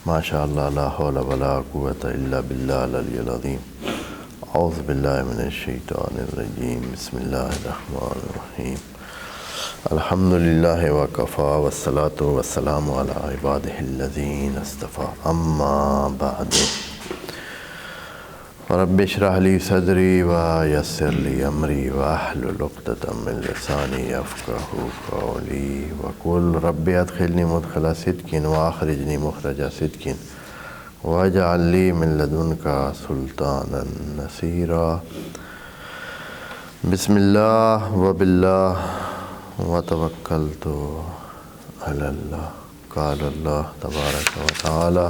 ماشاء اللہ لا حول ولا قوۃ الا باللہ العلی العظیم۔ اعوذ باللہ من الشیطان الرجیم، بسم اللہ الرحمن الرحیم۔ الحمد للہ وکفی والصلاۃ والسلام علی عبادہ الذین اصطفی، اما بعد۔ رب اشرح لی صدری ویسر لی امری واحلل عقدۃ من لسانی یفقہوا قولی وقل رب ادخلنی مدخل صدق واخرجنی مخرج صدق واجعل لی من لدنک سلطانا نصیرا۔ بسم اللہ وباللہ وتوکلت علی اللہ۔ قال اللہ تبارک و تعالی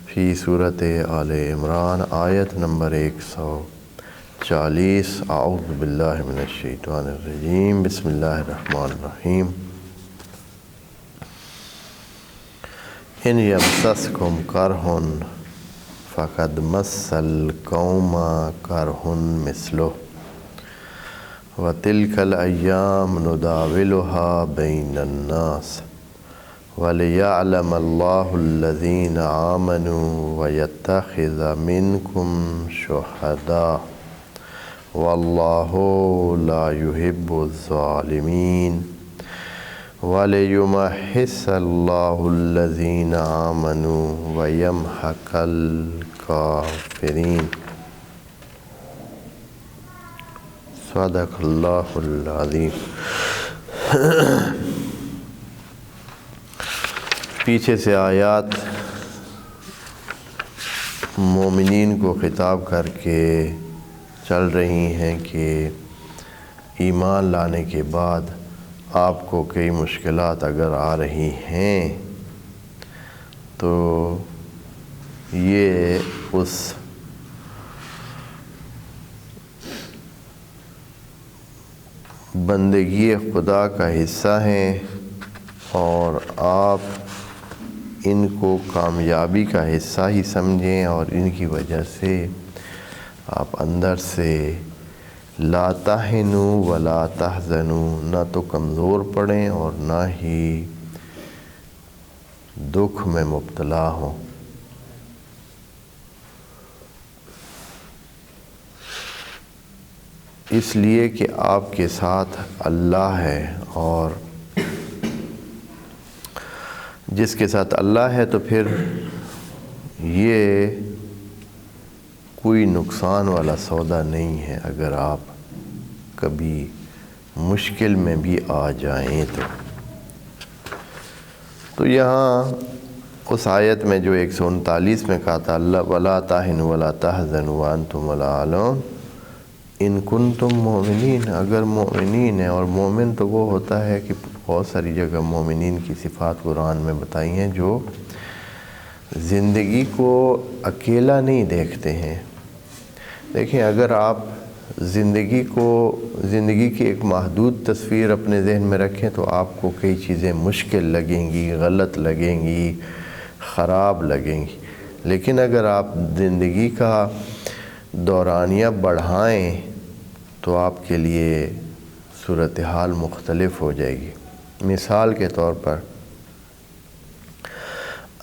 فی سورۃ آل عمران آیت نمبر 140۔ اعوذ باللہ من الشیطان الرجیم، بسم اللہ الرحمن الرحیم۔ ان یمسسکم کرہ فقد مس القوم کرہ مثلہ وتلک الایام نداولها بین الناس وَلِيَعْلَمَ اللَّهُ الَّذِينَ آمَنُوا وَيَتَّخِذَ مِنْكُمْ شُهَدَاءَ وَاللَّهُ لَا يُحِبُّ الظَّالِمِينَ وَلِيُمَحِّصَ اللَّهُ الَّذِينَ آمَنُوا وَيَمْحَقَ الْكَافِرِينَ۔ صدق اللہ العظیم۔ پیچھے سے آیات مومنین کو خطاب کر کے چل رہی ہیں کہ ایمان لانے کے بعد آپ کو کئی مشکلات اگر آ رہی ہیں تو یہ اس بندگی خدا کا حصہ ہیں اور آپ ان کو کامیابی کا حصہ ہی سمجھیں، اور ان کی وجہ سے آپ اندر سے لا تہنوا ولا تحزنوا، نہ تو کمزور پڑیں اور نہ ہی دکھ میں مبتلا ہوں۔ اس لیے کہ آپ کے ساتھ اللہ ہے، اور جس کے ساتھ اللہ ہے تو پھر یہ کوئی نقصان والا سودا نہیں ہے اگر آپ کبھی مشکل میں بھی آ جائیں تو یہاں اس آیت میں جو 139 میں کہا تھا اللہ وَلَا تَهِنُوا وَلَا تَحْزَنُوا وَأَنْتُمُ الْأَعْلَوْنَ ان کنتم مومنین، اگر مومنین ہیں، اور مومن تو وہ ہوتا ہے کہ بہت ساری جگہ مومنین کی صفات قرآن میں بتائی ہیں جو زندگی کو اکیلا نہیں دیکھتے ہیں۔ دیکھیں، اگر آپ زندگی کی ایک محدود تصویر اپنے ذہن میں رکھیں تو آپ کو کئی چیزیں مشکل لگیں گی، غلط لگیں گی، خراب لگیں گی، لیکن اگر آپ زندگی کا دورانیہ بڑھائیں تو آپ کے لیے صورتحال مختلف ہو جائے گی۔ مثال کے طور پر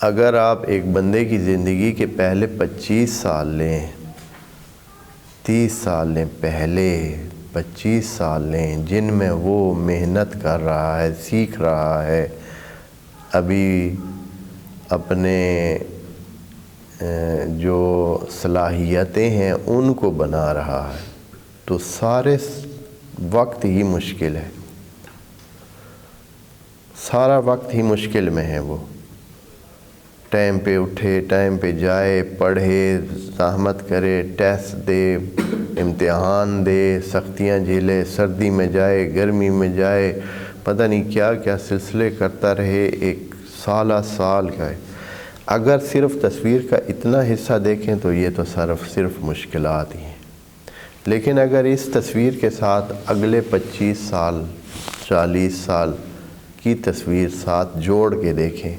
اگر آپ ایک بندے کی زندگی کے پہلے 25 سال لیں، 30 سال لیں، پہلے 25 سال لیں جن میں وہ محنت کر رہا ہے، سیکھ رہا ہے، ابھی اپنے جو صلاحیتیں ہیں ان کو بنا رہا ہے، تو سارے وقت ہی مشکل ہے، سارا وقت ہی مشکل میں ہے۔ وہ ٹائم پہ اٹھے، ٹائم پہ جائے، پڑھے، زحمت کرے، ٹیسٹ دے، امتحان دے، سختیاں جھیلے، سردی میں جائے، گرمی میں جائے، پتہ نہیں کیا کیا سلسلے کرتا رہے، ایک سالہ سال کا ہے۔ اگر صرف تصویر کا اتنا حصہ دیکھیں تو یہ تو صرف مشکلات ہی ہیں، لیکن اگر اس تصویر کے ساتھ اگلے 25 سال 40 سال کی تصویر ساتھ جوڑ کے دیکھیں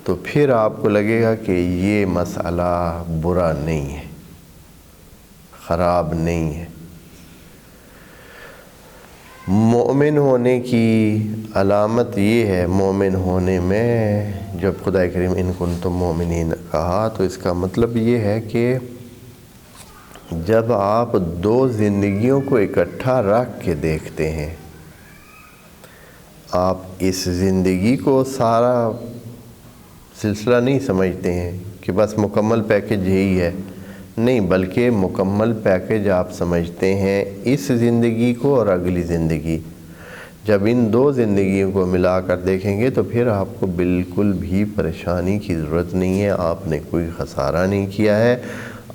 تو پھر آپ کو لگے گا کہ یہ مسئلہ برا نہیں ہے، خراب نہیں ہے۔ مومن ہونے کی علامت یہ ہے مومن ہونے میں، جب خدا کریم ان کنتم مومنین کہا تو اس کا مطلب یہ ہے کہ جب آپ دو زندگیوں کو اکٹھا رکھ کے دیکھتے ہیں، آپ اس زندگی کو سارا سلسلہ نہیں سمجھتے ہیں کہ بس مکمل پیکج یہی ہے، نہیں، بلکہ مکمل پیکج آپ سمجھتے ہیں اس زندگی کو اور اگلی زندگی۔ جب ان دو زندگیوں کو ملا کر دیکھیں گے تو پھر آپ کو بالکل بھی پریشانی کی ضرورت نہیں ہے، آپ نے کوئی خسارہ نہیں کیا ہے،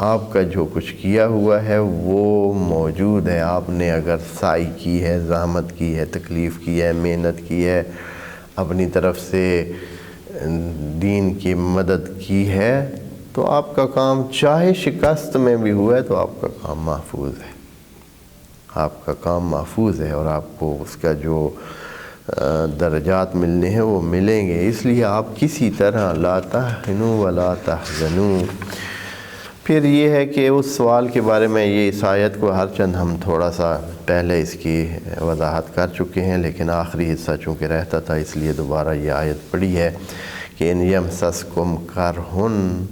آپ کا جو کچھ کیا ہوا ہے وہ موجود ہے۔ آپ نے اگر سعی کی ہے، زحمت کی ہے، تکلیف کی ہے، محنت کی ہے، اپنی طرف سے دین کی مدد کی ہے، تو آپ کا کام چاہے شکست میں بھی ہوا ہے تو آپ کا کام محفوظ ہے، آپ کا کام محفوظ ہے، اور آپ کو اس کا جو درجات ملنے ہیں وہ ملیں گے۔ اس لیے آپ کسی طرح لا تہنوا ولا تحزنوا۔ پھر یہ ہے کہ اس سوال کے بارے میں یہ اس آیت کو ہر چند ہم تھوڑا سا پہلے اس کی وضاحت کر چکے ہیں، لیکن آخری حصہ چونکہ رہتا تھا اس لیے دوبارہ یہ آیت پڑھی ہے کہ ان یمسسکم کرہن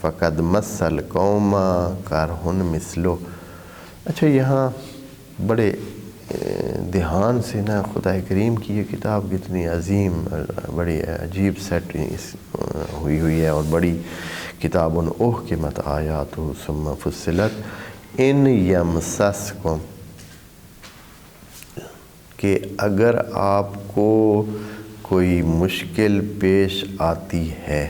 فقد مس القوم کرہن مثلہ۔ اچھا، یہاں بڑے دھیان سے نا خدا کریم کی یہ کتاب کتنی عظیم، بڑی عجیب سیٹ ہوئی ہے، اور بڑی کتاب احکمت آیاتہ ثم فصلت ان یمسسکم، کہ اگر آپ کو کوئی مشکل پیش آتی ہے،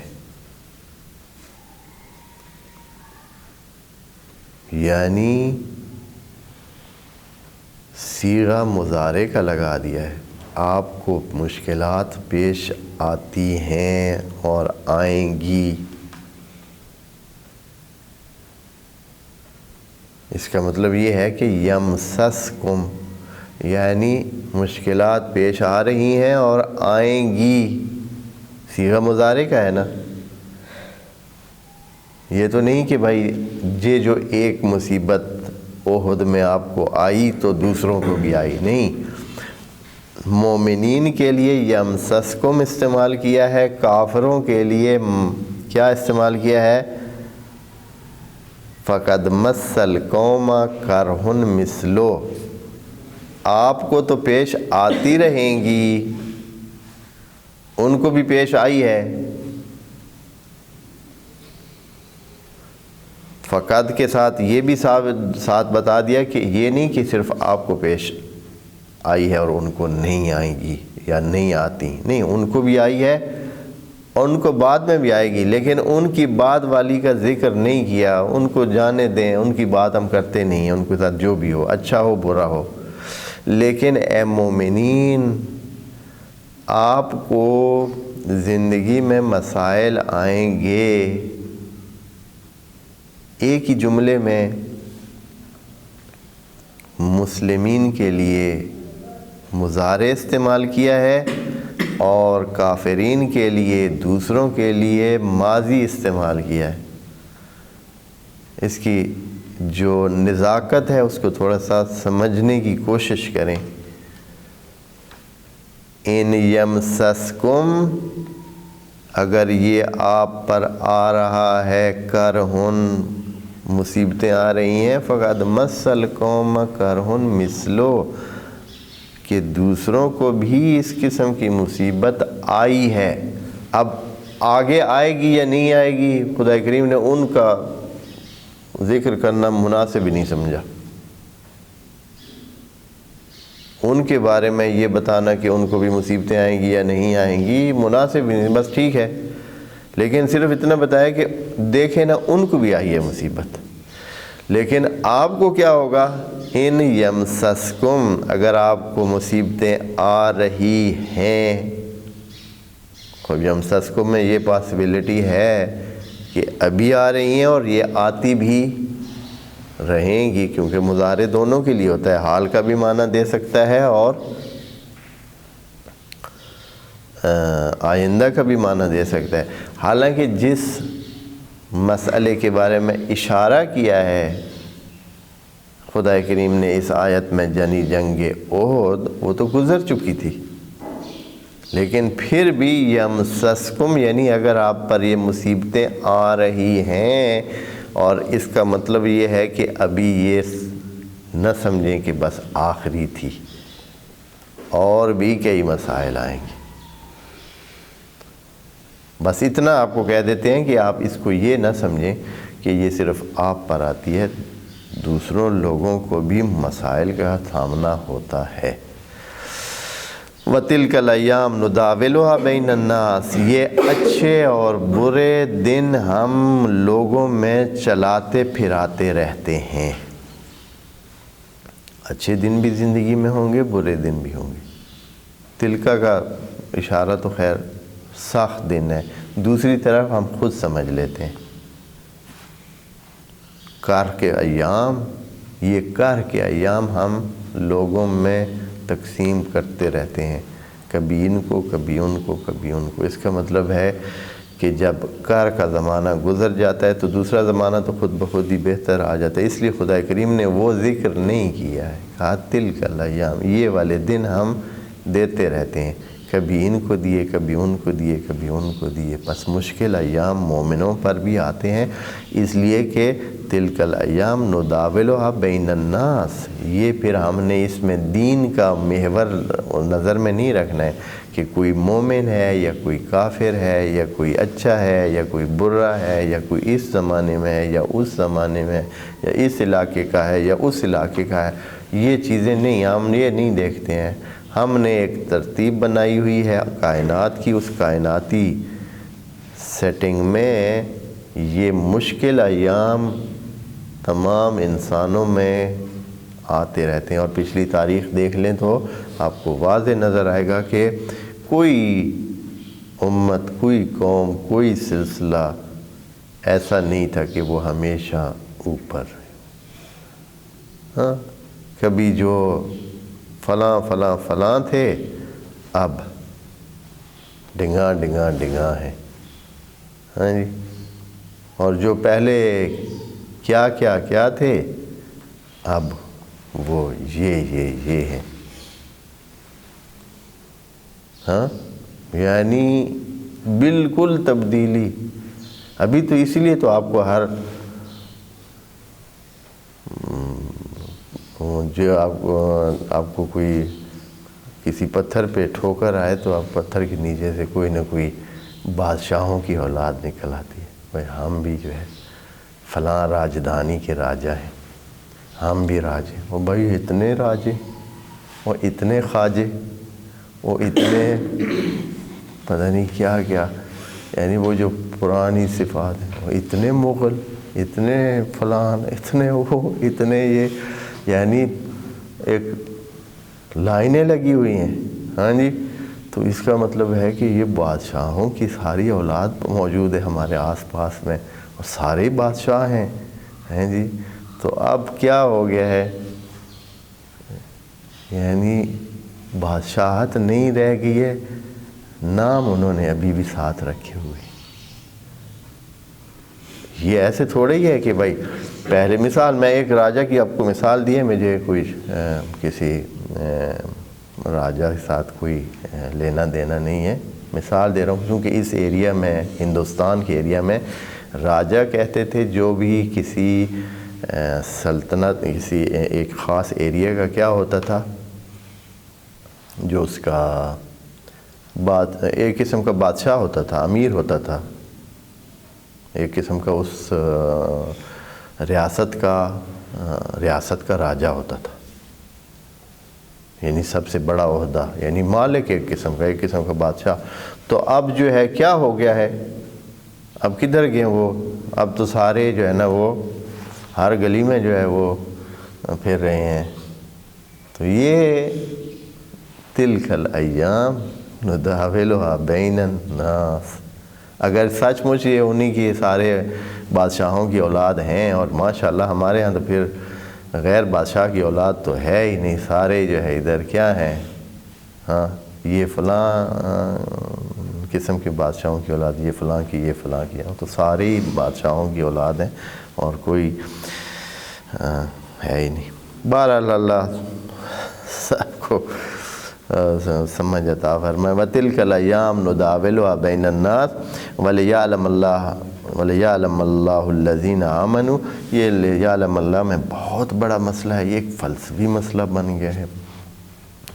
یعنی صیغہ مضارع کا لگا دیا ہے، آپ کو مشکلات پیش آتی ہیں اور آئیں گی، اس کا مطلب یہ ہے کہ یمسسکم یعنی مشکلات پیش آ رہی ہیں اور آئیں گی، صیغہ مضارع کا ہے نا۔ یہ تو نہیں کہ بھائی یہ جو ایک مصیبت احد میں آپ کو آئی تو دوسروں کو بھی آئی، نہیں، مومنین کے لیے یمسسکم استعمال کیا ہے، کافروں کے لیے کیا استعمال کیا ہے؟ فقد مس القوم کرہن مثلہ، آپ کو تو پیش آتی رہیں گی، ان کو بھی پیش آئی ہے۔ فقد کے ساتھ یہ بھی ساتھ بتا دیا کہ یہ نہیں کہ صرف آپ کو پیش آئی ہے اور ان کو نہیں آئیں گی یا نہیں آتی، نہیں، ان کو بھی آئی ہے اور ان کو بعد میں بھی آئے گی، لیکن ان کی بعد والی کا ذکر نہیں کیا، ان کو جانے دیں، ان کی بات ہم کرتے نہیں ہیں، ان کے ساتھ جو بھی ہو، اچھا ہو برا ہو۔ لیکن اے مومنین، آپ کو زندگی میں مسائل آئیں گے۔ ایک ہی جملے میں مسلمین کے لیے مضارع استعمال کیا ہے اور کافرین کے لیے، دوسروں کے لیے ماضی استعمال کیا ہے۔ اس کی جو نزاکت ہے اس کو تھوڑا سا سمجھنے کی کوشش کریں۔ ان یمسسکم، اگر یہ آپ پر آ رہا ہے، کرہن، مصیبتیں آ رہی ہیں، فقد مس القوم کرہن مثلہ، کہ دوسروں کو بھی اس قسم کی مصیبت آئی ہے۔ اب آگے آئے گی یا نہیں آئے گی، خدا کریم نے ان کا ذکر کرنا مناسب ہی نہیں سمجھا۔ ان کے بارے میں یہ بتانا کہ ان کو بھی مصیبتیں آئیں گی یا نہیں آئیں گی مناسب ہی نہیں، بس ٹھیک ہے، لیکن صرف اتنا بتایا کہ دیکھیں نا ان کو بھی آئی ہے مصیبت۔ لیکن آپ کو کیا ہوگا؟ ان یمسسکم، اگر آپ کو مصیبتیں آ رہی ہیں، اور یمسسکم میں یہ پاسبلٹی ہے کہ ابھی آ رہی ہیں اور یہ آتی بھی رہیں گی، کیونکہ مضارع دونوں کے لیے ہوتا ہے، حال کا بھی معنی دے سکتا ہے اور آئندہ کا بھی معنی دے سکتا ہے۔ حالانکہ جس مسئلے کے بارے میں اشارہ کیا ہے خدا کریم نے اس آیت میں، جنگ احد، وہ تو گزر چکی تھی، لیکن پھر بھی یمسسکم یعنی اگر آپ پر یہ مصیبتیں آ رہی ہیں، اور اس کا مطلب یہ ہے کہ ابھی یہ نہ سمجھیں کہ بس آخری تھی، اور بھی کئی مسائل آئیں گے۔ بس اتنا آپ کو کہہ دیتے ہیں کہ آپ اس کو یہ نہ سمجھیں کہ یہ صرف آپ پر آتی ہے، دوسروں لوگوں کو بھی مسائل کا سامنا ہوتا ہے۔ وَتِلْكَ الْأَيَّامُ نُدَاوِلُهَا بَيْنَ النَّاسِ، یہ اچھے اور برے دن ہم لوگوں میں چلاتے پھراتے رہتے ہیں۔ اچھے دن بھی زندگی میں ہوں گے، برے دن بھی ہوں گے۔ تلکا کا اشارہ تو خیر سخت دن ہے، دوسری طرف ہم خود سمجھ لیتے ہیں کار کے ایام، یہ کار کے ایام ہم لوگوں میں تقسیم کرتے رہتے ہیں، کبھی ان کو کبھی ان کو کبھی ان کو۔ اس کا مطلب ہے کہ جب کار کا زمانہ گزر جاتا ہے تو دوسرا زمانہ تو خود بخود ہی بہتر آ جاتا ہے، اس لیے خدا کریم نے وہ ذکر نہیں کیا ہے، کہا تلک الایام، یہ والے دن ہم دیتے رہتے ہیں، کبھی ان کو دیے کبھی ان کو دیے کبھی ان کو دیے۔ پس مشکل ایام مومنوں پر بھی آتے ہیں، اس لیے کہ تلک الایام نداولها بین الناس، یہ پھر ہم نے اس میں دین کا محور نظر میں نہیں رکھنا ہے کہ کوئی مومن ہے یا کوئی کافر ہے یا کوئی اچھا ہے یا کوئی برا ہے یا کوئی اس زمانے میں ہے یا اس زمانے میں ہے یا اس علاقے کا ہے یا اس علاقے کا ہے، یہ چیزیں نہیں، ہم یہ نہیں دیکھتے ہیں۔ ہم نے ایک ترتیب بنائی ہوئی ہے کائنات کی، اس کائناتی سیٹنگ میں یہ مشکل ایام تمام انسانوں میں آتے رہتے ہیں، اور پچھلی تاریخ دیکھ لیں تو آپ کو واضح نظر آئے گا کہ کوئی امت، کوئی قوم، کوئی سلسلہ ایسا نہیں تھا کہ وہ ہمیشہ اوپر۔ ہاں، کبھی جو فلاں فلاں فلاں تھے اب ڈنگا ڈنگا ڈنگا ہے، ہاں جی، اور جو پہلے کیا کیا کیا تھے اب وہ یہ ہے۔ ہاں، یعنی بالکل تبدیلی۔ ابھی تو اسی لیے تو آپ کو ہر جو آپ کو کوئی کسی پتھر پہ ٹھوکر آئے تو آپ پتھر کے نیچے سے کوئی نہ کوئی بادشاہوں کی اولاد نکل آتی ہے، بھائی ہم بھی جو ہے فلاں راجدھانی کے راجہ ہیں، ہم بھی راجے، وہ بھائی اتنے راجے، وہ اتنے خواجے، وہ اتنے پتہ نہیں کیا کیا، یعنی وہ جو پرانی صفات ہیں، وہ اتنے مغل، اتنے فلان، اتنے وہ، اتنے یہ، یعنی ایک لائنیں لگی ہوئی ہیں، ہاں جی۔ تو اس کا مطلب ہے کہ یہ بادشاہوں کی ساری اولاد موجود ہے ہمارے آس پاس میں، اور سارے بادشاہ ہیں جی۔ تو اب کیا ہو گیا ہے، یعنی بادشاہت نہیں رہ گئی ہے، نام انہوں نے ابھی بھی ساتھ رکھے ہوئے۔ یہ ایسے تھوڑے ہی ہے کہ بھائی پہلے، مثال میں ایک راجہ کی آپ کو مثال دی ہے، مجھے کوئی کسی راجہ کے ساتھ کوئی لینا دینا نہیں ہے، مثال دے رہا ہوں کیونکہ اس ایریا میں، ہندوستان کے ایریا میں راجہ کہتے تھے جو بھی کسی سلطنت، کسی ایک خاص ایریا کا کیا ہوتا تھا، جو اس کا ایک قسم کا بادشاہ ہوتا تھا، امیر ہوتا تھا، ایک قسم کا اس ریاست کا راجہ ہوتا تھا، یعنی سب سے بڑا عہدہ، یعنی مالک ایک قسم کا بادشاہ۔ تو اب جو ہے کیا ہو گیا ہے، اب کدھر گئے وہ، اب تو سارے جو ہے نا وہ ہر گلی میں جو ہے وہ پھر رہے ہیں۔ تو یہ تلک الایام نداولها بین الناس، اگر سچ مچ یہ انہی کی سارے بادشاہوں کی اولاد ہیں، اور ماشاءاللہ ہمارے ہاں تو پھر غیر بادشاہ کی اولاد تو ہے ہی نہیں، سارے جو ہے ادھر کیا ہیں، ہاں یہ فلاں قسم کے بادشاہوں کی اولاد، یہ فلاں کی، یہ فلاں کی، تو سارے ہی بادشاہوں کی اولاد ہیں اور کوئی ہے ہی نہیں۔ بہرحال اللہ سب کو سمجھ عطا فرمائے۔ وَتِلْكَ الْأَيَّامُ نُدَاوِلُهَا بَيْنَ النَّاسِ وَلِيَعْلَمَ اللَّهُ الَّذِينَ آمَنُوا۔ یہ لِيَعْلَمَ اللہ میں بہت بڑا مسئلہ ہے، یہ ایک فلسفی مسئلہ بن گیا ہے۔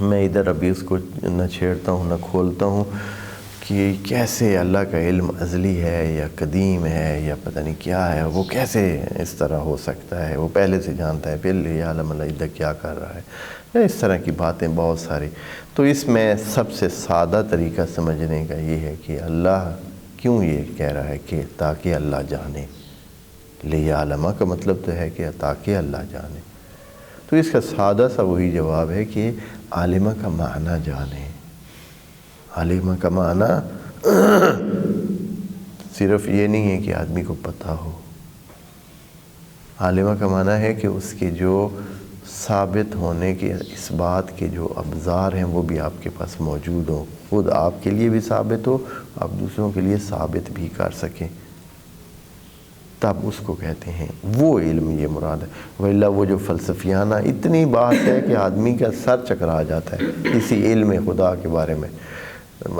میں ادھر ابھی اس کو نہ چھیڑتا ہوں نہ کھولتا ہوں کہ کیسے اللہ کا علم ازلی ہے یا قدیم ہے یا پتہ نہیں کیا ہے، وہ کیسے اس طرح ہو سکتا ہے، وہ پہلے سے جانتا ہے، پھر لِيَعْلَمَ اللہ ادھر کیا کر رہا ہے، اس طرح کی باتیں بہت ساری۔ تو اس میں سب سے سادہ طریقہ سمجھنے کا یہ ہے کہ اللہ کیوں یہ کہہ رہا ہے کہ تاکہ اللہ جانے، لِيَعْلَمَ کا مطلب تو ہے کہ تاکہ اللہ جانے۔ تو اس کا سادہ سا وہی جواب ہے کہ عالمہ کا معنی جانے۔ عالمہ کا معنی صرف یہ نہیں ہے کہ آدمی کو پتہ ہو، عالمہ کا معنی ہے کہ اس کے جو ثابت ہونے کے اس بات کے جو ابزار ہیں وہ بھی آپ کے پاس موجود ہوں، خود آپ کے لیے بھی ثابت ہو، آپ دوسروں کے لیے ثابت بھی کر سکیں، تب اس کو کہتے ہیں وہ علم، یہ مراد ہے۔ وَإِلَّا وہ جو فلسفیانہ اتنی بات ہے کہ آدمی کا سر چکرا جاتا ہے اسی علم خدا کے بارے میں،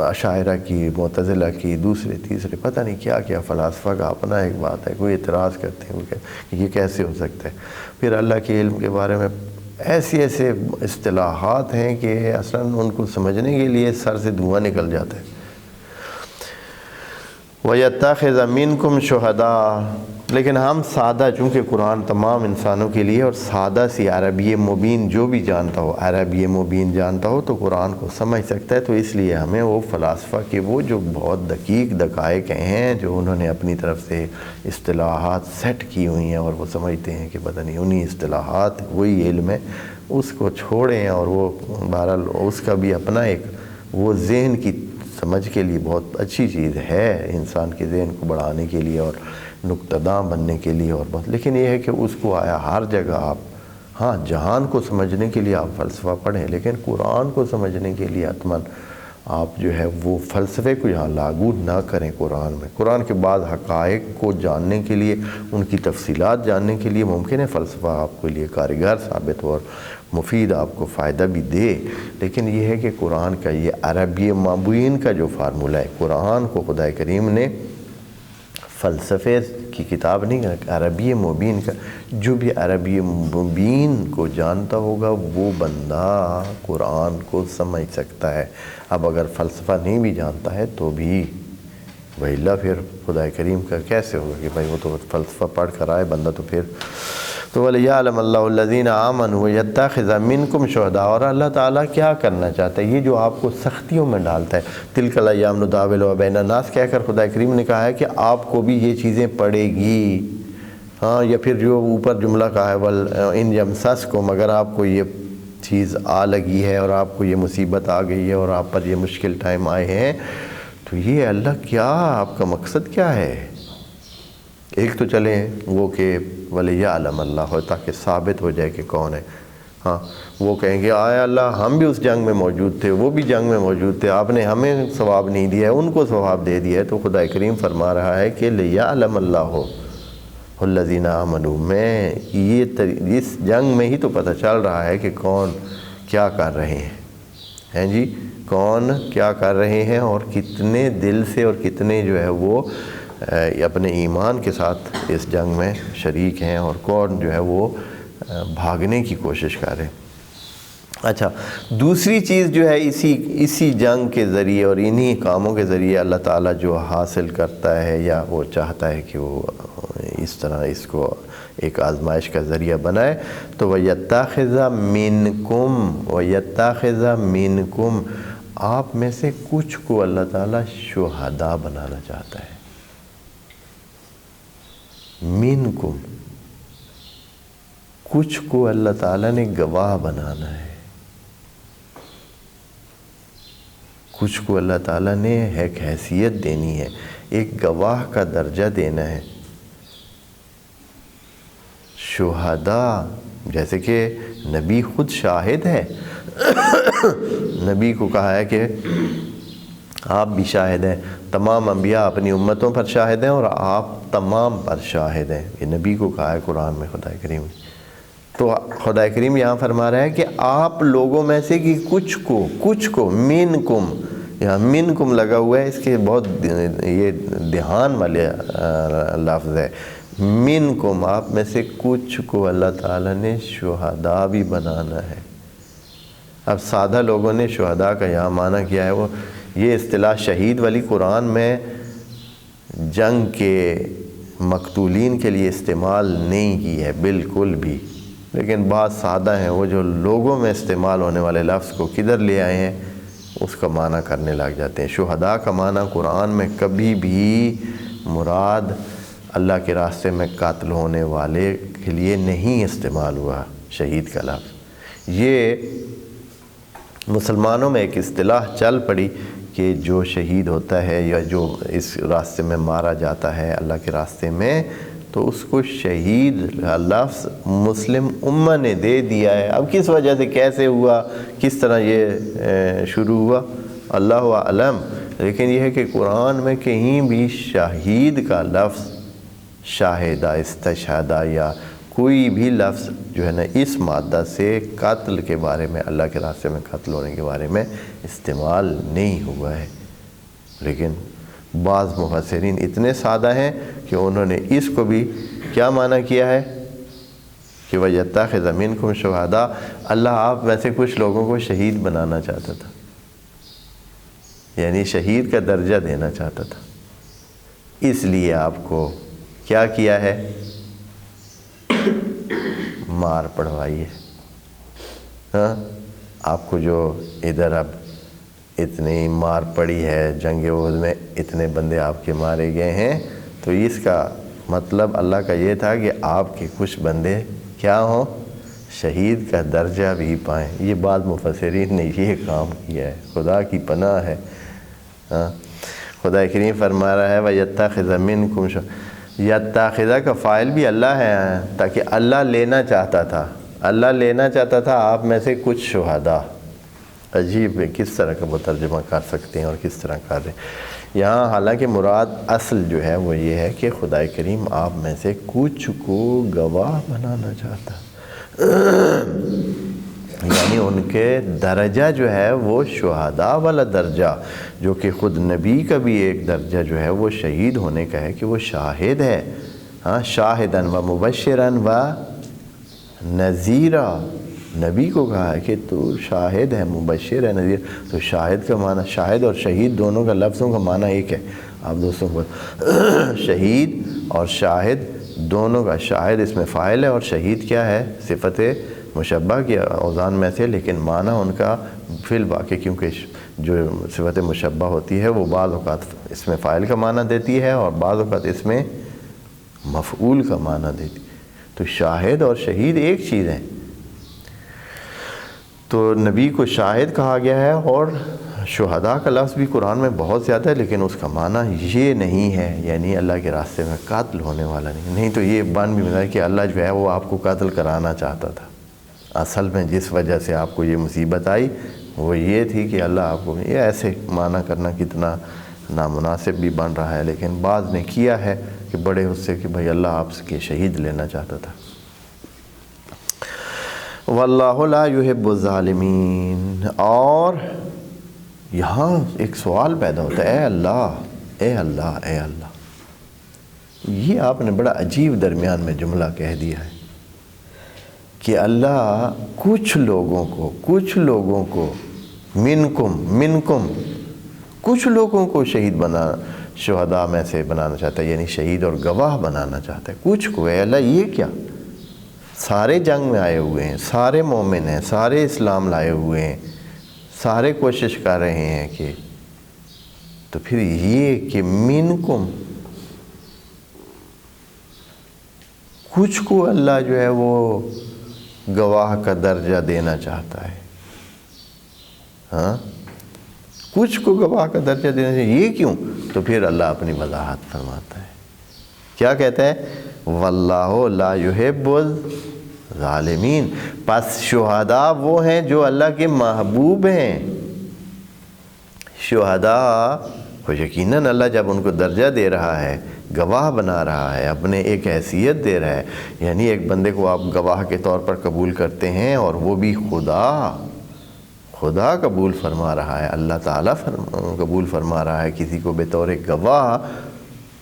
اشاعرہ کی، معتزلہ کی، دوسرے تیسرے پتہ نہیں کیا کیا فلاسفہ کا اپنا ایک بات ہے، کوئی اعتراض کرتے ہیں کہ یہ کیسے ہو سکتا ہے۔ پھر اللہ کے علم کے بارے میں ایسے اصطلاحات ہیں کہ اصلاً ان کو سمجھنے کے لیے سر سے دھواں نکل جاتا ہے۔ وَيَتَّخِذَ مِنْكُمْ شُهَدَاءَ، لیکن ہم سادہ، چونکہ قرآن تمام انسانوں کے لیے، اور سادہ سی عربی مبین جو بھی جانتا ہو، عربی مبین جانتا ہو تو قرآن کو سمجھ سکتا ہے، تو اس لیے ہمیں وہ فلاسفہ کے وہ جو بہت دقیق دقائق ہیں جو انہوں نے اپنی طرف سے اصطلاحات سیٹ کی ہوئی ہیں اور وہ سمجھتے ہیں کہ پتہ نہیں انہی اصطلاحات وہی علم ہے، اس کو چھوڑیں، اور وہ بہرحال اس کا بھی اپنا ایک وہ ذہن کی سمجھ کے لیے بہت اچھی چیز ہے، انسان کے ذہن کو بڑھانے کے لیے اور نقطہ داں بننے کے لیے اور بہت، لیکن یہ ہے کہ اس کو آیا ہر جگہ آپ، ہاں جہان کو سمجھنے کے لیے آپ فلسفہ پڑھیں، لیکن قرآن کو سمجھنے کے لیے حتماً آپ جو ہے وہ فلسفے کو یہاں لاگو نہ کریں قرآن میں۔ قرآن کے بعد حقائق کو جاننے کے لیے، ان کی تفصیلات جاننے کے لیے ممکن ہے فلسفہ آپ کے لیے کارگر ثابت ہو اور مفید آپ کو فائدہ بھی دے، لیکن یہ ہے کہ قرآن کا یہ عربی مبین کا جو فارمولہ ہے، قرآن کو خدا کریم نے فلسفے کی کتاب نہیں، عربی مبین کا، جو بھی عربی مبین کو جانتا ہوگا وہ بندہ قرآن کو سمجھ سکتا ہے۔ اب اگر فلسفہ نہیں بھی جانتا ہے تو بھی وَإِلَّا پھر خدا کریم کا کیسے ہوگا کہ بھائی وہ تو فلسفہ پڑھ کر آئے بندہ، تو پھر تو وَلِيَعْلَمَ اللَّهُ الَّذِينَ آمَنُوا وَيَتَّخِذَ مِنْكُمْ شُهَدَاءَ، اور اللہ تعالیٰ کیا کرنا چاہتا ہے، یہ جو آپ کو سختیوں میں ڈالتا ہے، تِلْكَ الْأَيَّامُ نُدَاوِلُهَا بَيْنَ النَّاسِ کہہ کر خدا کریم نے کہا ہے کہ آپ کو بھی یہ چیزیں پڑے گی، ہاں، یا پھر جو اوپر جملہ کہا ہے وَإِنْ يَمْسَسْكُمْ، اگر آپ کو یہ چیز آ لگی ہے اور آپ کو یہ مصیبت آ گئی ہے اور آپ پر یہ مشکل ٹائم آئے ہیں، تو یہ اللہ کیا آپ کا مقصد کیا ہے؟ ایک تو چلیں وہ کہ وَلِيَعْلَمَ اللَّهُ، تاکہ ثابت ہو جائے کہ کون ہے، ہاں وہ کہیں گے آئے اللہ ہم بھی اس جنگ میں موجود تھے، وہ بھی جنگ میں موجود تھے، آپ نے ہمیں ثواب نہیں دیا ہے، ان کو ثواب دے دیا ہے، تو خدا کریم فرما رہا ہے کہ لِيَعْلَمَ اللَّهُ الَّذِينَ آمَنُوا، میں یہ اس جنگ میں ہی تو پتہ چل رہا ہے کہ کون کیا کر رہے ہیں جی، کون کیا کر رہے ہیں اور کتنے دل سے اور کتنے جو ہے وہ اپنے ایمان کے ساتھ اس جنگ میں شریک ہیں، اور کون جو ہے وہ بھاگنے کی کوشش کر رہے ہیں۔ اچھا، دوسری چیز جو ہے اسی جنگ کے ذریعے اور انہی کاموں کے ذریعے اللہ تعالیٰ جو حاصل کرتا ہے یا وہ چاہتا ہے کہ وہ اس طرح اس کو ایک آزمائش کا ذریعہ بنائے، تو وَيَتَّخِذَ مِنْكُمْ، وَيَتَّخِذَ مِنْكُمْ، آپ میں سے کچھ کو اللہ تعالیٰ شہداء بنانا چاہتا ہے۔ منکم، کچھ کو اللہ تعالیٰ نے گواہ بنانا ہے، کچھ کو اللہ تعالیٰ نے ایک حیثیت دینی ہے، ایک گواہ کا درجہ دینا ہے۔ شہداء، جیسے کہ نبی خود شاہد ہے، نبی کو کہا ہے کہ آپ بھی شاہد ہیں، تمام انبیاء اپنی امتوں پر شاہد ہیں اور آپ تمام پر شاہد ہیں، یہ نبی کو کہا ہے قرآن میں خدا کریم نے۔ تو خدا کریم یہاں فرما رہا ہے کہ آپ لوگوں میں سے کہ کچھ کو منکم، یہاں منکم لگا ہوا ہے، اس کے بہت یہ دھیان والے لفظ ہے، منکم آپ میں سے کچھ کو اللہ تعالیٰ نے شہداء بھی بنانا ہے۔ اب سادہ لوگوں نے شہداء کا یہاں معنی کیا ہے، وہ یہ اصطلاح شہید والی قرآن میں جنگ کے مقتولین کے لیے استعمال نہیں کی ہے بالکل بھی، لیکن بعض سادہ ہیں وہ جو لوگوں میں استعمال ہونے والے لفظ کو کدھر لے آئے ہیں اس کا معنی کرنے لگ جاتے ہیں۔ شہداء کا معنی قرآن میں کبھی بھی مراد اللہ کے راستے میں قتل ہونے والے کے لیے نہیں استعمال ہوا شہید کا لفظ۔ یہ مسلمانوں میں ایک اصطلاح چل پڑی کہ جو شہید ہوتا ہے یا جو اس راستے میں مارا جاتا ہے اللہ کے راستے میں، تو اس کو شہید لفظ مسلم امہ نے دے دیا ہے۔ اب کس وجہ سے، کیسے ہوا، کس طرح یہ شروع ہوا، اللہ اعلم، لیکن یہ ہے کہ قرآن میں کہیں بھی شہید کا لفظ شاہدہ، استشہدہ یا کوئی بھی لفظ جو ہے نا اس مادہ سے قتل کے بارے میں، اللہ کے راستے میں قتل ہونے کے بارے میں استعمال نہیں ہوا ہے۔ لیکن بعض مفسرین اتنے سادہ ہیں کہ انہوں نے اس کو بھی کیا معنی کیا ہے کہ وَيَتَّخِذَ مِنْكُمْ شُهَدَاءَ، اللہ آپ میں سے کچھ لوگوں کو شہید بنانا چاہتا تھا، یعنی شہید کا درجہ دینا چاہتا تھا، اس لیے آپ کو کیا کیا ہے، مار پڑوائی ہے۔ ہاں آپ کو جو ادھر اب اتنی مار پڑی ہے، جنگ احد میں اتنے بندے آپ کے مارے گئے ہیں، تو اس کا مطلب اللہ کا یہ تھا کہ آپ کے کچھ بندے کیا ہوں، شہید کا درجہ بھی پائیں۔ یہ بعض مفسرین نے یہ کام کیا ہے، خدا کی پناہ ہے۔ خدا کریم فرما رہا ہے وَيَتَّخِذَ مِنْكُمْ یتخذہ کا فاعل بھی اللہ ہے، تاکہ اللہ لینا چاہتا تھا، اللہ لینا چاہتا تھا آپ میں سے کچھ شہداء۔ عجیب ہے، کس طرح کا وہ ترجمہ کر سکتے ہیں اور کس طرح کر رہے ہیں یہاں۔ حالانکہ مراد اصل جو ہے وہ یہ ہے کہ خدا کریم آپ میں سے کچھ کو گواہ بنانا چاہتا، یعنی ان کے درجہ جو ہے وہ شہداء والا درجہ، جو کہ خود نبی کا بھی ایک درجہ جو ہے وہ شہید ہونے کا ہے کہ وہ شاہد ہے۔ ہاں، شاہداً و مبشراً و نذیرا، نبی کو کہا ہے کہ تو شاہد ہے، مبشر ہے، نذیر۔ تو شاہد کا معنی، شاہد اور شہید دونوں کا لفظوں کا معنی ایک ہے۔ آپ دوستوں کو شہید اور شاہد دونوں کا، شاہد اس میں فاعل ہے اور شہید کیا ہے، صفت مشبہ کی اوزان میں سے، لیکن معنی ان کا فی الواقع، کیونکہ جو صفت مشبہ ہوتی ہے وہ بعض اوقات اس میں فاعل کا معنی دیتی ہے اور بعض اوقات اس میں مفعول کا معنی دیتی ہے۔ تو شاہد اور شہید ایک چیز ہے۔ تو نبی کو شاہد کہا گیا ہے، اور شہداء کا لفظ بھی قرآن میں بہت زیادہ ہے، لیکن اس کا معنی یہ نہیں ہے، یعنی اللہ کے راستے میں قتل ہونے والا نہیں تو یہ بان بھی ملا کہ اللہ جو ہے وہ آپ کو قتل کرانا چاہتا تھا۔ اصل میں جس وجہ سے آپ کو یہ مصیبت آئی وہ یہ تھی کہ اللہ آپ کو، یہ ایسے معنی کرنا کتنا نامناسب بھی بن رہا ہے، لیکن بعض نے کیا ہے کہ بڑے اس سے کہ بھئی اللہ آپ کے شہید لینا چاہتا تھا۔ واللہ لا يحب الظالمین، اور یہاں ایک سوال پیدا ہوتا ہے، اے اللہ اے اللہ اے اللہ، یہ آپ نے بڑا عجیب درمیان میں جملہ کہہ دیا ہے کہ اللہ کچھ لوگوں کو منکم کچھ لوگوں کو شہید شہداء میں سے بنانا چاہتا ہے، یعنی شہید اور گواہ بنانا چاہتا ہے کچھ کو۔ اے اللہ یہ کیا، سارے جنگ میں آئے ہوئے ہیں، سارے مومن ہیں، سارے اسلام لائے ہوئے ہیں، سارے کوشش کر رہے ہیں کہ، تو پھر یہ کہ منکم کچھ کو اللہ جو ہے وہ گواہ کا درجہ دینا چاہتا ہے۔ ہاں، کچھ کو گواہ کا درجہ دینا چاہیے، یہ کیوں؟ تو پھر اللہ اپنی وضاحت فرماتا ہے، کیا کہتا ہے، واللہ لا يحب الظالمین، پس شہداء وہ ہیں جو اللہ کے محبوب ہیں۔ شہداء تو یقیناً اللہ جب ان کو درجہ دے رہا ہے، گواہ بنا رہا ہے، اپنے ایک حیثیت دے رہا ہے، یعنی ایک بندے کو آپ گواہ کے طور پر قبول کرتے ہیں اور وہ بھی خدا قبول فرما رہا ہے، اللہ تعالیٰ قبول فرما رہا ہے کسی کو بطور گواہ،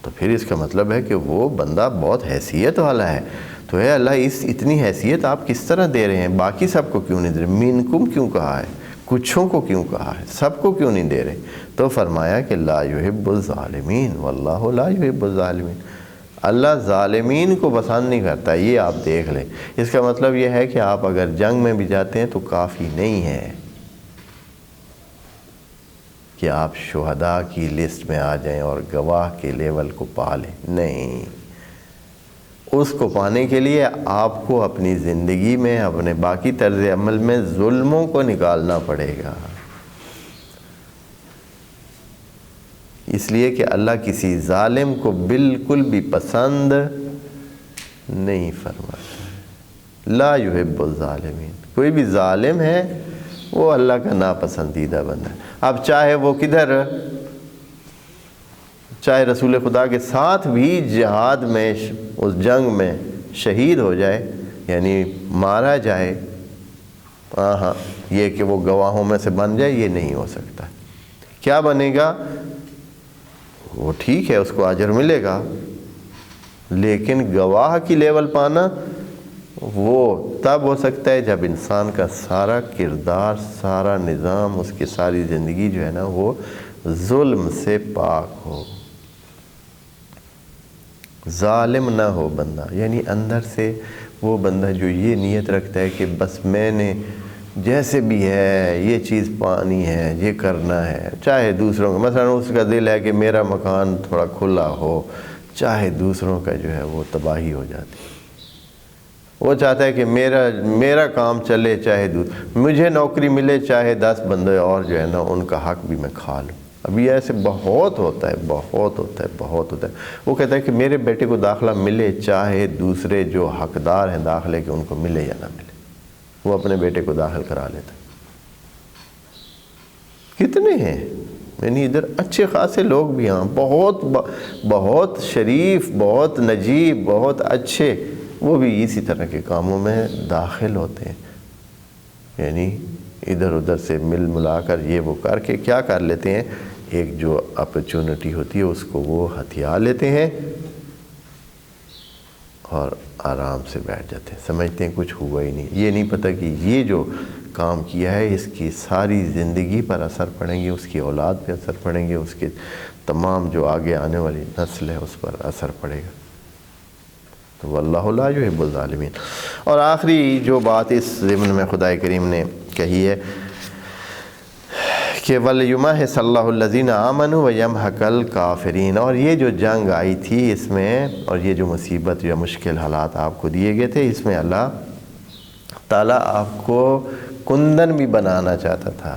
تو پھر اس کا مطلب ہے کہ وہ بندہ بہت حیثیت والا ہے۔ تو اے اللہ، اتنی حیثیت آپ کس طرح دے رہے ہیں؟ باقی سب کو کیوں نہیں دے رہے؟ منکم کیوں کہا ہے؟ کچھوں کو کیوں کہا ہے؟ سب کو کیوں نہیں دے رہے؟ تو فرمایا کہ لا یحب الظالمین واللہ لا یحب الظالمین، اللہ ظالمین کو پسند نہیں کرتا۔ یہ آپ دیکھ لیں، اس کا مطلب یہ ہے کہ آپ اگر جنگ میں بھی جاتے ہیں تو کافی نہیں ہے کہ آپ شہداء کی لسٹ میں آ جائیں اور گواہ کے لیول کو پا لیں، نہیں، اس کو پانے کے لیے آپ کو اپنی زندگی میں، اپنے باقی طرز عمل میں ظلموں کو نکالنا پڑے گا۔ اس لیے کہ اللہ کسی ظالم کو بالکل بھی پسند نہیں فرماتا، لا یحب الظالمین، کوئی بھی ظالم ہے وہ اللہ کا ناپسندیدہ بندہ ہے۔ اب چاہے وہ کدھر، چاہے رسول خدا کے ساتھ بھی جہاد میں، اس جنگ میں شہید ہو جائے، یعنی مارا جائے، ہاں یہ کہ وہ گواہوں میں سے بن جائے، یہ نہیں ہو سکتا۔ کیا بنے گا؟ وہ ٹھیک ہے، اس کو اجر ملے گا، لیکن گواہ کی لیول پانا وہ تب ہو سکتا ہے جب انسان کا سارا کردار، سارا نظام، اس کی ساری زندگی جو ہے نا وہ ظلم سے پاک ہو، ظالم نہ ہو بندہ، یعنی اندر سے وہ بندہ جو یہ نیت رکھتا ہے کہ بس میں نے جیسے بھی ہے یہ چیز پانی ہے، یہ کرنا ہے، چاہے دوسروں کا، مثلا اس کا دل ہے کہ میرا مکان تھوڑا کھلا ہو، چاہے دوسروں کا جو ہے وہ تباہی ہو جاتی ہے، وہ چاہتا ہے کہ میرا کام چلے، چاہے مجھے نوکری ملے، چاہے 10 بندے اور جو ہے نا ان کا حق بھی میں کھا لوں۔ ابھی ایسے بہت ہوتا ہے۔ وہ کہتا ہے کہ میرے بیٹے کو داخلہ ملے، چاہے دوسرے جو حقدار ہیں داخلے کے ان کو ملے یا نہ ملے، وہ اپنے بیٹے کو داخل کرا لیتا ہے۔ کتنے ہیں، یعنی ادھر اچھے خاصے لوگ بھی ہیں، بہت شریف، بہت نجیب، بہت اچھے، وہ بھی اسی طرح کے کاموں میں داخل ہوتے ہیں، یعنی ادھر ادھر سے مل ملا کر یہ وہ کر کے کیا کر لیتے ہیں، ایک جو اپرچونٹی ہوتی ہے اس کو وہ ہتھیا لیتے ہیں اور آرام سے بیٹھ جاتے ہیں، سمجھتے ہیں کچھ ہوا ہی نہیں، یہ نہیں پتہ کہ یہ جو کام کیا ہے اس کی ساری زندگی پر اثر پڑیں گے، اس کی اولاد پہ اثر پڑیں گے، اس کے تمام جو آگے آنے والی نسل ہے اس پر اثر پڑے گا۔ تو واللہ لا یحب الظالمین۔ اور آخری جو بات اس ضمن میں خدا کریم نے کہی ہے کہ وَلْيُمَحِصَ اللَّهُ الَّذِينَ آمَنُوا وَيَمْحَقَ الْكَافِرِينَ، اور یہ جو جنگ آئی تھی اس میں، اور یہ جو مصیبت یا مشکل حالات آپ کو دیے گئے تھے، اس میں اللہ تعالیٰ آپ کو کندن بھی بنانا چاہتا تھا۔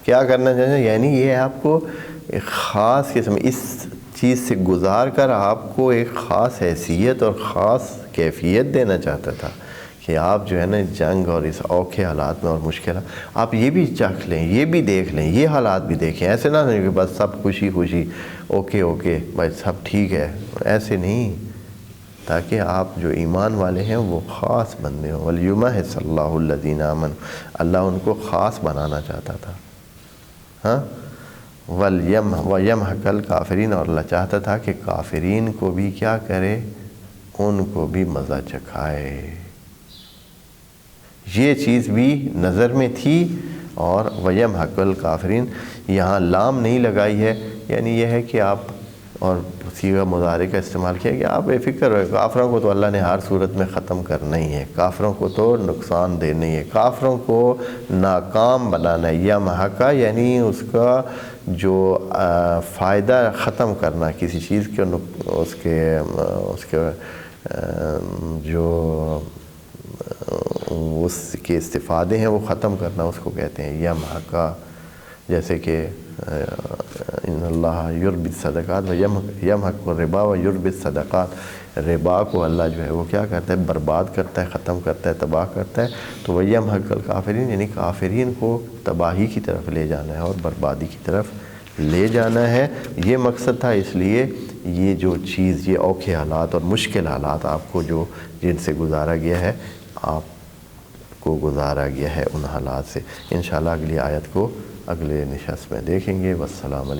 کیا کرنا چاہتا ہے؟ یعنی یہ آپ کو ایک خاص قسم، اس چیز سے گزار کر آپ کو ایک خاص حیثیت اور خاص کیفیت دینا چاہتا تھا کہ آپ جو ہے نا جنگ اور اس اوکھے حالات میں اور مشکلات آپ یہ بھی چکھ لیں، یہ بھی دیکھ لیں، یہ حالات بھی دیکھیں، ایسے نہ کہ بس سب خوشی اوکے بھائی سب ٹھیک ہے، ایسے نہیں، تاکہ آپ جو ایمان والے ہیں وہ خاص بندے ہوں۔ وَلْيُمَحِصَ اللَّهُ الَّذِينَ آمَنُوا، اللہ ان کو خاص بنانا چاہتا تھا، ہاں، وَيَمْحَقَ الْكَافِرِينَ، اور اللہ چاہتا تھا کہ کافرین کو بھی کیا کرے، ان کو بھی مزہ چکھائے، یہ چیز بھی نظر میں تھی۔ اور وَيَمْحَقَ الْكَافِرِينَ یہاں لام نہیں لگائی ہے، یعنی یہ ہے کہ آپ، اور صیغہ مضارع کا استعمال کیا کہ آپ بے فکر ہوئے، کافروں کو تو اللہ نے ہر صورت میں ختم کرنا ہی ہے، کافروں کو تو نقصان دینا ہی ہے، کافروں کو ناکام بنانا ہے۔ یمحق یعنی اس کا جو فائدہ ختم کرنا کسی چیز کے، اس کے جو اس کے استفادے ہیں وہ ختم کرنا، اس کو کہتے ہیں یمحق۔ جیسے کہ ان اللہ یربی الصدقات و یمحق الربا و یربی الصدقات، ربا کو اللہ جو ہے وہ کیا کرتا ہے، برباد کرتا ہے، ختم کرتا ہے، تباہ کرتا ہے۔ تو وہ یمحق الکافرین یعنی کافرین کو تباہی کی طرف لے جانا ہے اور بربادی کی طرف لے جانا ہے، یہ مقصد تھا۔ اس لیے یہ جو چیز، یہ اوکھے حالات اور مشکل حالات آپ کو جو جن سے گزارا گیا ہے، آپ کو گزارا گیا ہے ان حالات سے۔ انشاءاللہ اگلی آیت کو اگلے نشست میں دیکھیں گے۔ والسلام علیکم۔